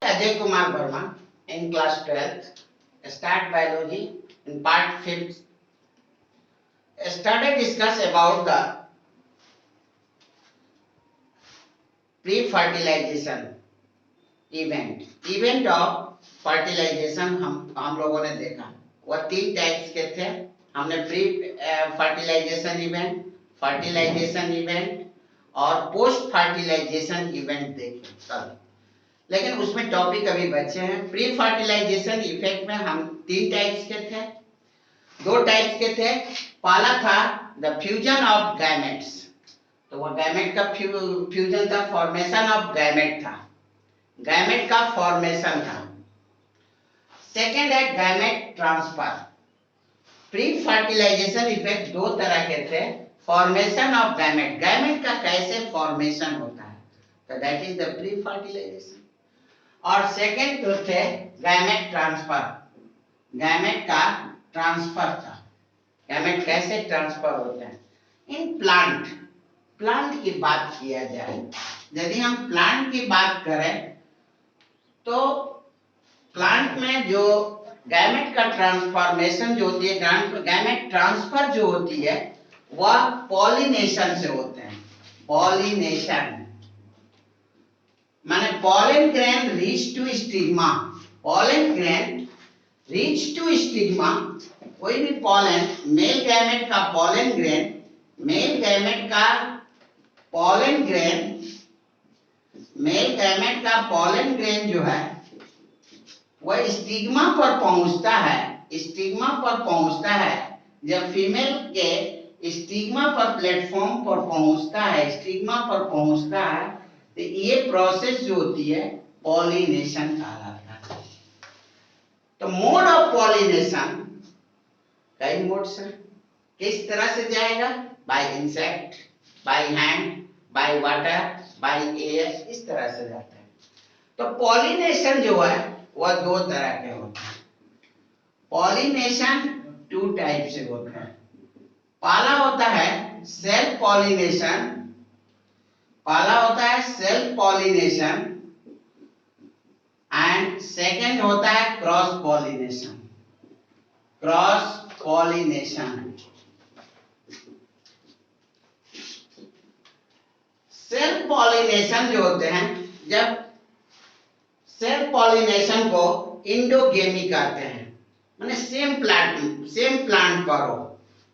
Ajay Verma in class 12th, start biology in part 5th. Started discuss about the pre-fertilization event of fertilization हम लोगों ने देखा। वह 3 types के थे। हमने pre fertilization event, fertilization event और पोस्ट फर्टिलाइजेशन इवेंट देखे कल। लेकिन उसमें टॉपिक अभी बचे हैं। प्री फर्टिलाइजेशन इफेक्ट में हम 3 टाइप्स के थे, 2 टाइप्स के थे। पहला था द फ्यूजन ऑफ गैमेट्स, तो वो गैमेट का फ्यूजन था, फॉर्मेशन ऑफ गैमेट था, गैमेट का फॉर्मेशन था। सेकेंड है gamete transfer. Pre fertilization effect 2 तरह के थे। फॉर्मेशन ऑफ गैमेट, गैमेट का कैसे फॉर्मेशन होता है, तो that is the pre fertilization. और सेकेंड तो थे गैमेट ट्रांसफर, गैमेट का ट्रांसफर था। गैमेट कैसे ट्रांसफर होते हैं इन प्लांट। प्लांट की बात किया जाए, यदि हम प्लांट की बात करें तो प्लांट में जो गैमेट का ट्रांसफॉर्मेशन जो होती है, गैमेट ट्रांसफर जो होती है वह पॉलिनेशन से होते हैं। पॉलिनेशन माने pollen grain reach to stigma, pollen grain reach to stigma। कोई भी pollen, मेल गैमेट का pollen grain, मेल गैमेट का pollen grain, मेल गैमेट का pollen grain जो है वह स्टिग्मा पर पहुंचता है। स्टिग्मा पर पहुंचता है जब फीमेल के स्टिग्मा पर प्लेटफॉर्म पर पहुंचता है, स्टिग्मा पर पहुंचता है, तो ये प्रोसेस जो होती है पॉलिनेशन कहलाता है। तो मोड ऑफ पॉलिनेशन कई मोड से, किस तरह से जाएगा, bye insect, by hand, by water, by air, इस तरह से जाता है। तो पॉलिनेशन जो है वह 2 तरह के होते हैं। पॉलिनेशन 2 टाइप से होते हैं। पहला होता है सेल्फ पॉलिनेशन, पहला होता है सेल्फ पॉलिनेशन एंड सेकंड होता है cross pollination. Cross pollination, self pollination जो होते हैं, जब सेल्फ पॉलिनेशन को इंडोगेमी कहते हैं, माने सेम प्लांट पर हो,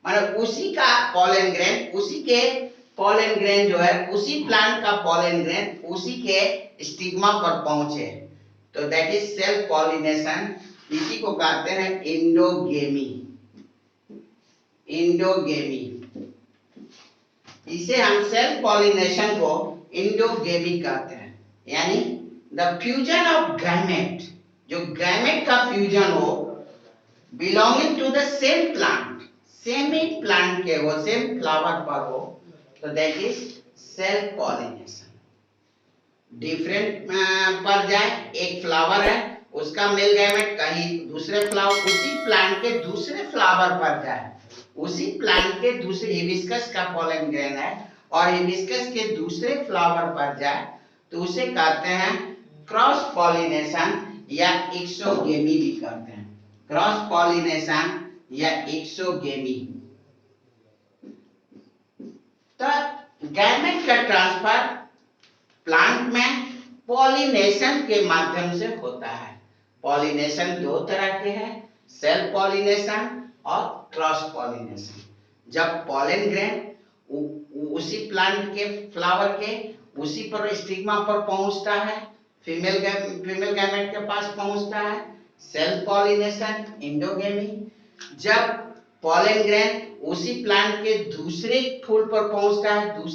माने उसी का पॉलन ग्रेन, उसी के पॉलन ग्रेन जो है, उसी प्लांट का पॉलन ग्रेन उसी के स्टिग्मा पर पहुंचे, तो दैट इज सेल्फ पॉलिनेशन। इसी को कहते हैं इंडोगेमी। इंडोगेमी, इसे हम सेल्फ पॉलिनेशन को इंडोगेमी कहते हैं। यानी द फ्यूजन ऑफ गैमेट, जो गैमेट का फ्यूजन हो belonging to the same plant, same ही प्लांट के हो, सेम फ्लावर पर हो, तो that is self pollination. Different पर जाए, एक फ्लावर है उसका मेल गैमेट कहीं दूसरे फ्लावर, उसी प्लांट के दूसरे फ्लावर पर जाए, उसी प्लांट के दूसरे हिबिस्कस का पॉलन ग्रेन है और हिबिस्कस के दूसरे फ्लावर पर जाए, तो उसे कहते हैं क्रॉस पॉलिनेशन या एक्सोगेमी भी कहते हैं। क्रॉस पॉलिनेशन या एक्सोगेमी। तो गैमेट का ट्रांसफर प्लांट में पॉलिनेशन के माध्यम से होता है। पॉलिनेशन 2 तरह के हैं, सेल्फ पॉलिनेशन और क्रॉस पॉलिनेशन। जब पॉलन ग्रेन उसी प्लांट के फ्लावर के उसी पर स्टिग्मा पर पहुंचता है, फीमेल गैमेट के पास पहुंचता है, सेल्फ पॉलिनेशन इंडोगेमी। जब पॉलन ग्रेन उसी प्लांट के दूसरे फूल पर पहुंचता है,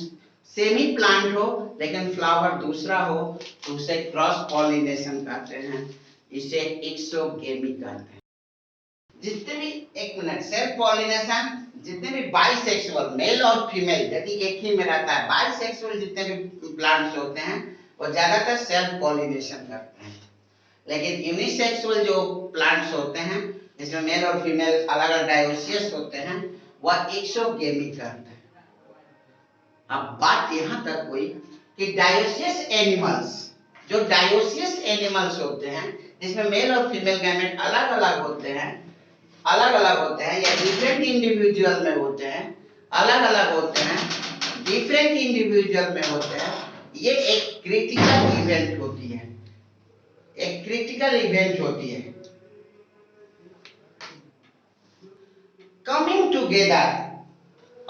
सेम ही प्लांट हो लेकिन फ्लावर दूसरा हो, तो उसे क्रॉस पॉलिनेशन कहते हैं, इसे एक्सोगेमी कहते हैं। जितने भी, एक मिनट, सेल्फ पॉलिनेशन जितने भी बाइसेक्सुअल मेल और फीमेल यदि एक ही में रहता है, बाइसेक्सुअल जितने भी प्लांट्स होते हैं वो ज्यादातर सेल्फ पॉलिनेशन करते हैं। लेकिन यूनिसेक्सुअल जो प्लांट्स होते हैं जिसमें मेल और फीमेल अलग अलग डायोसियस होते हैं, वह एक्सोगेमी करते हैं। अब बात यहां तक हुई कि डायोसियस एनिमल्स जो डायोसियस एनिमल्स होते हैं जिसमें मेल और फीमेल गैमेट अलग अलग होते हैं, अलग अलग होते हैं या डिफरेंट इंडिविजुअल में होते हैं, अलग अलग होते हैं, डिफरेंट इंडिविजुअल में होते हैं, ये एक क्रिटिकल इवेंट होती है, एक क्रिटिकल इवेंट होती है। Coming together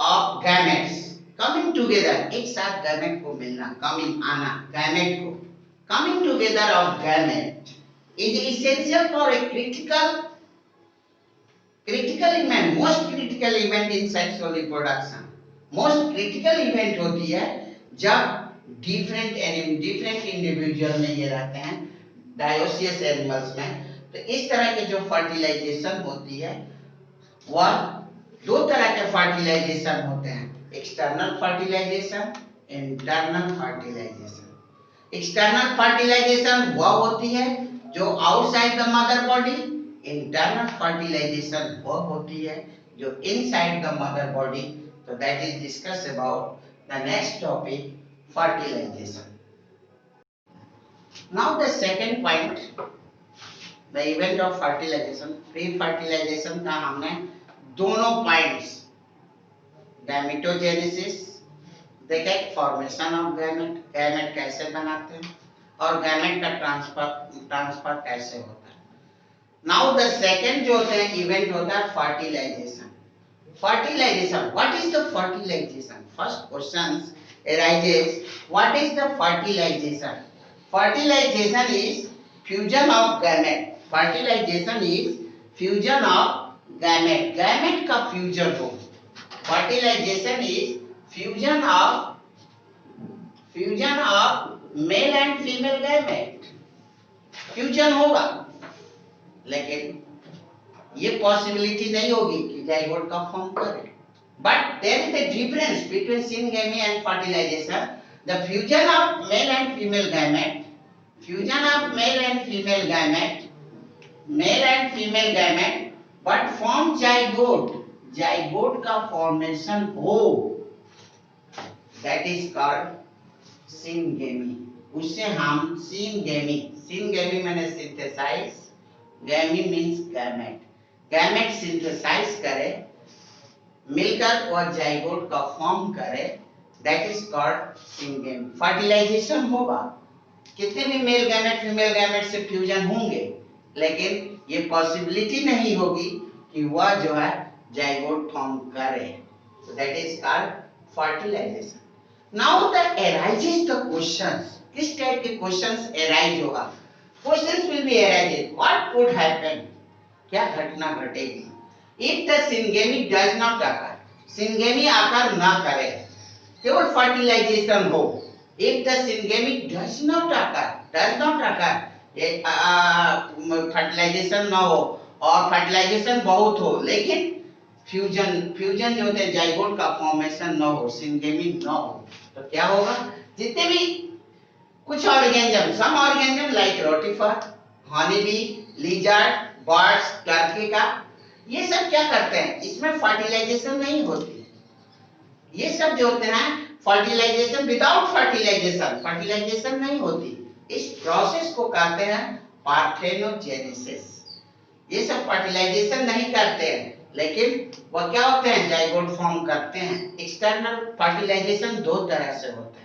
of gametes, coming together एक साथ गैमेट को मिलना, कमिंग आना गैमेट को, coming together of gamete is essential for a critical event, most critical event in sexual reproduction, most critical event होती है जब different individual में ये रहते हैं डायोसियस एनिमल्स में। तो इस तरह के जो फर्टिलाइजेशन होती है वह दो तरह के फर्टिलाइजेशन होते हैं, external fertilization, internal fertilization. External fertilization वह होती है जो outside the mother body, internal fertilization वह होती है जो इनसाइड द मदर बॉडी। तो that is discuss about the next topic fertilization. Now the second point, the event of fertilization. Pre fertilization का हमने दोनों पॉइंट्स, गैमेटोजेनेसिस देखे, फॉर्मेशन ऑफ गैमेट, गैमेट कैसे बनाते हैं और गैमेट का ट्रांसफर कैसे होता है। नाउ द सेकंड जो होता है इवेंट होता है fertilization. Fertilization, what is the fertilization? First question arises, what is the fertilization? Fertilization is fusion of gamete. Fertilization is fusion of gamete. Gamete का fusion हो। Fertilization is fusion of male and female gamete. Fusion होगा, लेकिन ये possibility नहीं होगी कि zygote का form करे। But there is a difference between syngamy and fertilization. The fusion of male and female gamete, fusion of male and female gamete, but form zygote, zygote का formation हो, that is called syngamy. उससे हम syngamy, syngamy माने synthesize, gamy means gamete, gamete synthesize करे, मिलकर और zygote का form करे, that is called syngamy. Fertilization होगा, कितने भी मेल गैमेट फीमेल गैमेट से फ्यूजन होंगे, लेकिन ये पॉसिबिलिटी नहीं होगी कि वह जो है जाइगोट फॉर्म करे, that is called fertilization. Now the arises the questions, किस टाइप के क्वेश्चंस अराइज होगा? Questions will be arising. What would happen? क्या घटना घटेगी? If the syngamy does not occur, syngamy आकर न करे, केवल fertilization हो। If the syngamy does not occur, fertilization न हो और fertilization बहुत हो, लेकिन फ्यूजन जो होते हैं जाइगोट का फॉर्मेशन न हो, syngamy न हो, तो क्या होगा? जितने भी कुछ organism, some organism like rotifer, honeybee, lizard, birds, टर्कीका, ये सब क्या करते हैं? इसमें फर्टिलाइजेशन नहीं होती। ये सब जो होते हैं फर्टिलाइजेशन, विदाउट फर्टिलाइजेशन फर्टिलाइजेशन नहीं होती। इस प्रोसेस को कहते हैं पार्थेनोजेनेसिस। ये सब फर्टिलाइजेशन नहीं करते हैं, लेकिन वो क्या होते हैं? जाइगोट फॉर्म करते हैं। एक्सटर्नल फर्टिलाइजेशन दो तरह से होते हैं।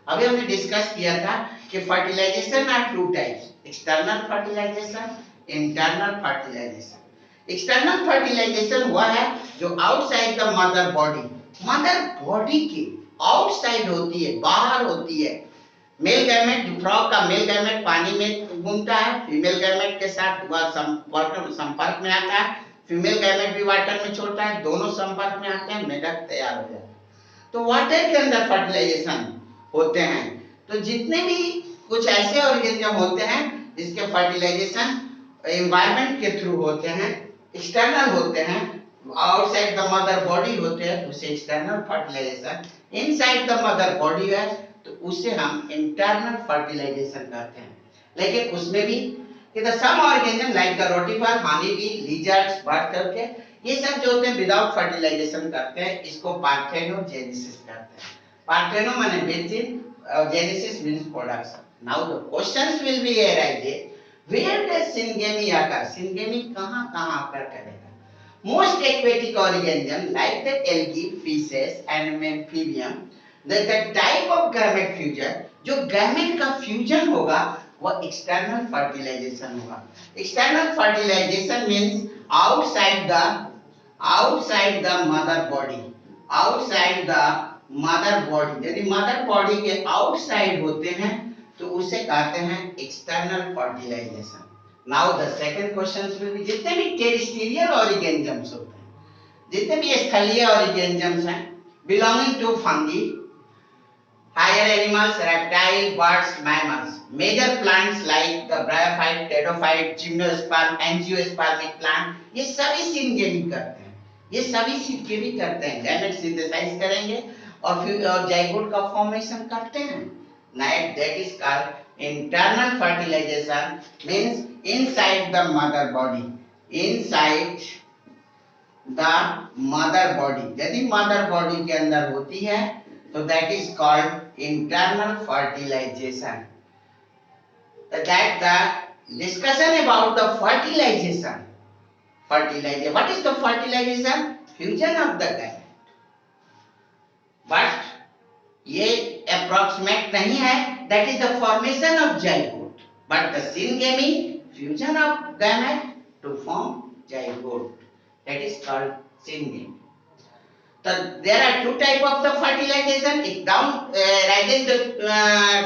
अभी हमने डिस्कस किया था कि fertilization are two types, external fertilization, internal fertilization. External fertilization वह है जो आउटसाइड द मदर बॉडी के आउटसाइड होती है, बाहर होती है। मेल गैमेट, फ्रॉग का मेल गैमेट पानी में घूमता है, फीमेल गैमेट के साथ वह संपर्क में आता है, फीमेल गैमेट भी वाटर में छोड़ता है, दोनों संपर्क में आते हैं, मेढक तैयार हो जाता है। तो वाटर के अंदर फर्टिलाइजेशन होते हैं। तो जितने भी कुछ ऐसे ऑर्गेनिज्म होते हैं जिसके फर्टिलाइजेशन एनवायरनमेंट के थ्रू होते हैं, एक्सटर्नल होते हैं, आउटसाइड द मदर बॉडी होते हैं, तो उसे external fertilization. Inside the mother body है तो उसे हम इंटरनल फर्टिलाइजेशन कहते हैं। लेकिन उसमें भी some organism like the rotifer, honey bee, lizards, bird करके ये सब जो होते हैं विदाउट फर्टिलाइजेशन करते हैं, इसको पार्थेनोजेनेसिस कहते हैं। पार्थेनो माने basin, genesis means production. Now the questions will be arise, where does syngamy occur? Syngamy कहाँ occur करेगा? Most aquatic organisms like the algae, fishes and amphibian, the type of gamete fusion, जो gamete का fusion होगा वह external fertilization होगा. External fertilization means outside the mother body. Outside the mother body. यदि mother body के outside होते हैं तो उसे कहते हैं external fertilization. Now the second question will be, जितने भी terrestrial organisms होते हैं, जितने भी स्थलीय organisms हैं belonging to fungi, higher animals, reptiles, birds, mammals, major plants like the bryophyte, pteridophyte, gymnosperm, angiospermic plant, ये सभी syngamy करते हैं. ये सभी syngamy करते हैं, गैमेट सिंथेसाइज करेंगे और फिर जाइगोट का फॉर्मेशन करते हैं. That is called internal fertilization, means inside the mother body. Inside the mother body. यदि mother body के अंदर होती है तो that is called internal fertilization. That the discussion about the fertilization. What is the fertilization? Fusion of the gamete. But ये approximate नहीं है. That is the formation of zygote. But the syngamy, fusion of gamete to form zygote. That is called syngamy. So there are two types of the fertilization. It down writing the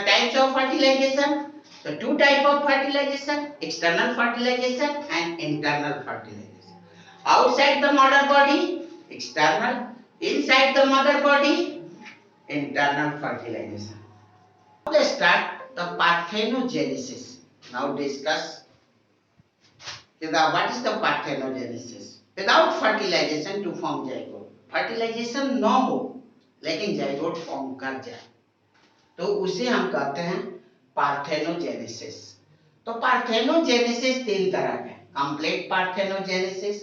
types of fertilization. The two types of fertilization: external fertilization and internal fertilization. Outside the mother body, external. Inside the mother body, internal fertilization. Now let's start the parthenogenesis. Now discuss what is the parthenogenesis. Without fertilization to form zygote. Fertilization न हो लेकिन zygote form कर जाए तो उसे हम कहते हैं पार्थेनोजेनेसिस. तो पार्थेनोजेनेसिस तीन तरह के, complete parthenogenesis,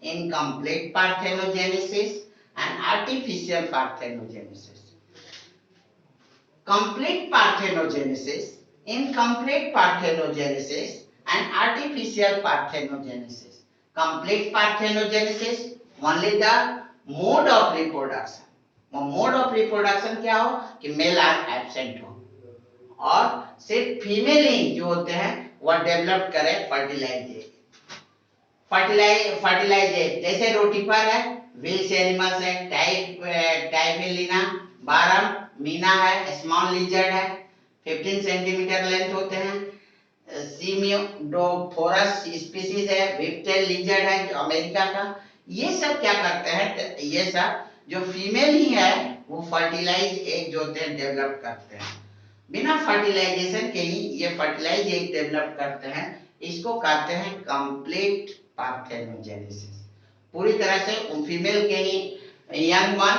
incomplete parthenogenesis and artificial parthenogenesis. Complete parthenogenesis, incomplete parthenogenesis and artificial parthenogenesis. Complete parthenogenesis only the mode of reproduction. Mode of reproduction क्या हो कि मेल आर एब्सेंट हो और सिर्फ फीमेल ही जो होते हैं वह डेवलप करे फर्टिलाइज एग. जैसे रोटिफर है, विल्स एनिमल्स है, टाइफेलिना, बारम, मीना है, स्मॉल लिजर्ड है, 15 सेंटीमीटर लेंथ होते हैं. सीमियोडोफोरस स्पीसीज है, विप्टेल लिजर्ड है जो अमेरिका का. ये सब क्या करते हैं, ये सब जो फीमेल ही है वो फर्टिलाइज एग जो होते हैं डेवलप करते हैं. बिना फर्टिलाइजेशन के ही ये फर्टिलाइज एग डेवलप करते हैं. इसको कहते हैं कंप्लीट पार्थेनोजेनेसिस. पूरी तरह से फीमेल के ही young one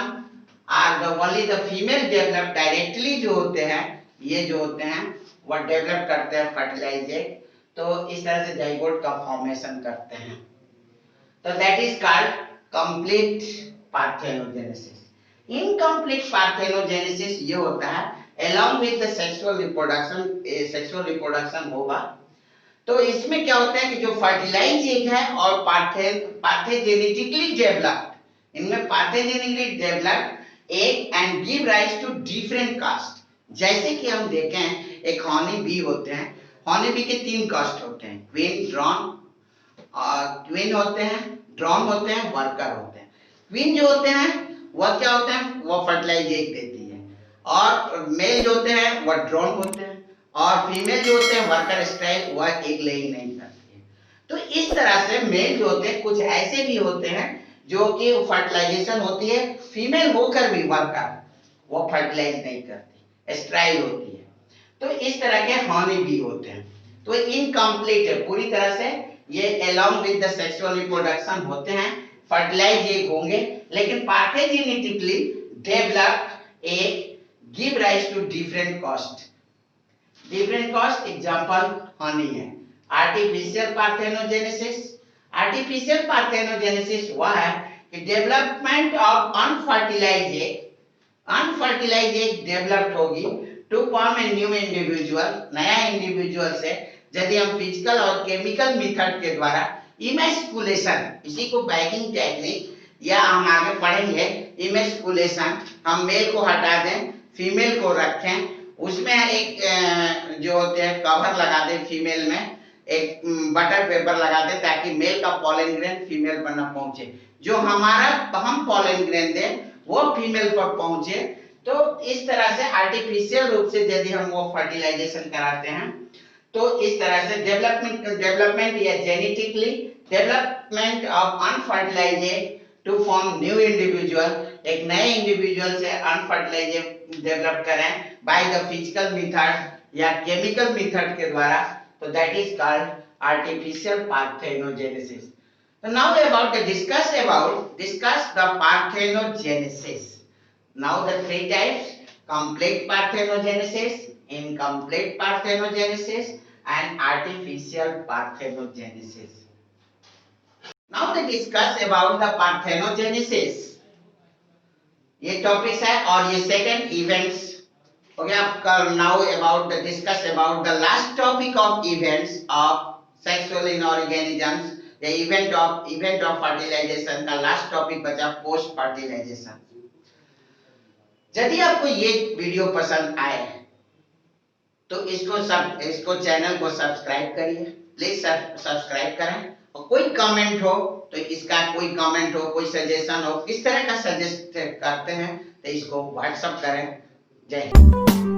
are the only the female develop directly जो होते हैं, ये जो होते हैं वो डेवलप करते हैं फर्टिलाइज एग. तो इस तरह से जाइगोट का फॉर्मेशन करते हैं. So that is called complete parthenogenesis. Incomplete parthenogenesis ये होता है along with the sexual reproduction होगा. तो इसमें क्या होता है कि जो फर्टिलाइज एग है और पार्थेजेनेटिकली डेवलप्ड, इनमें parthenogenetically developed egg and give rise to different caste. जैसे कि हम देखें एक हॉनी बी होते हैं. हॉनी बी के तीन कास्ट होते हैं, क्वीन, ड्रोन. क्वीन होते हैं, ड्रोन होते हैं, वर्कर होते हैं. क्वीन जो होते हैं वह क्या होते हैं, वह फर्टिलाइज एग देती है. और मेल जो होते हैं वह ड्रोन होते हैं और फीमेल जो होते हैं वर्कर स्टाइल, वह एग लेइंग नहीं करती है. तो इस तरह से मेल जो होते हैं कुछ ऐसे भी होते हैं जो कि फर्टिलाइजेशन होती है, फीमेल होकर भी वर्कर वो फर्टिलाइज नहीं करती, स्ट्राइल होती है. तो इस तरह के हॉनी बी होते हैं. तो इनकम्प्लीट है पूरी तरह से, ये along with the sexual reproduction होते हैं, फर्टिलाइज एग होंगे लेकिन parthenogenetically developed egg give rise to different caste. Different caste example honey है. Artificial parthenogenesis. आर्टिफिशियल पार्थेनोजेनेसिस वह है कि development of unfertilise egg. Unfertilise egg developed होगी to form a new individual, नया इंडिविजुअल से यदि हम फिजिकल और केमिकल मेथड के द्वारा इमेस्कुलेशन, इसी को बैगिंग टेक्निक या हम आगे पढ़ेंगे इमेस्कुलेशन, हम मेल को हटा दें फीमेल को रखें, उसमें एक जो होते हैं कवर लगा दें फीमेल में, एक बटर पेपर लगा दें ताकि मेल का पॉलन ग्रेन फीमेल पर न पहुंचे, जो हमारा हम पॉलन ग्रेन दें वो फीमेल पर पहुंचे। तो इस तरह से आर्टिफिशियल रूप से यदि हम वो फर्टिलाइजेशन कराते हैं तो इस तरह से डेवलपमेंट या genetically development of unfertilised to form new individual, एक नए इंडिविजुअल से अनफर्टिलाइजेड डेवलप करें बाय द फिजिकल मेथड या केमिकल मेथड के द्वारा, तो that is called artificial parthenogenesis. So now about the discuss the parthenogenesis. Now the three types: complete parthenogenesis, incomplete parthenogenesis, and artificial parthenogenesis. Now they discuss about the parthenogenesis. ये topic है और ये second events हो गया आपका। Now about the discuss about the last topic of events of sexual in organisms, the event of fertilization का last topic बचा post fertilization. यदि आपको ये वीडियो पसंद आए तो इसको चैनल को सब्सक्राइब करिए, प्लीज सब्सक्राइब करें, और कोई कमेंट हो तो इसका कोई कमेंट हो, कोई सजेशन हो, किस तरह का सजेस्ट करते हैं तो इसको व्हाट्सएप करें। जय हिंद।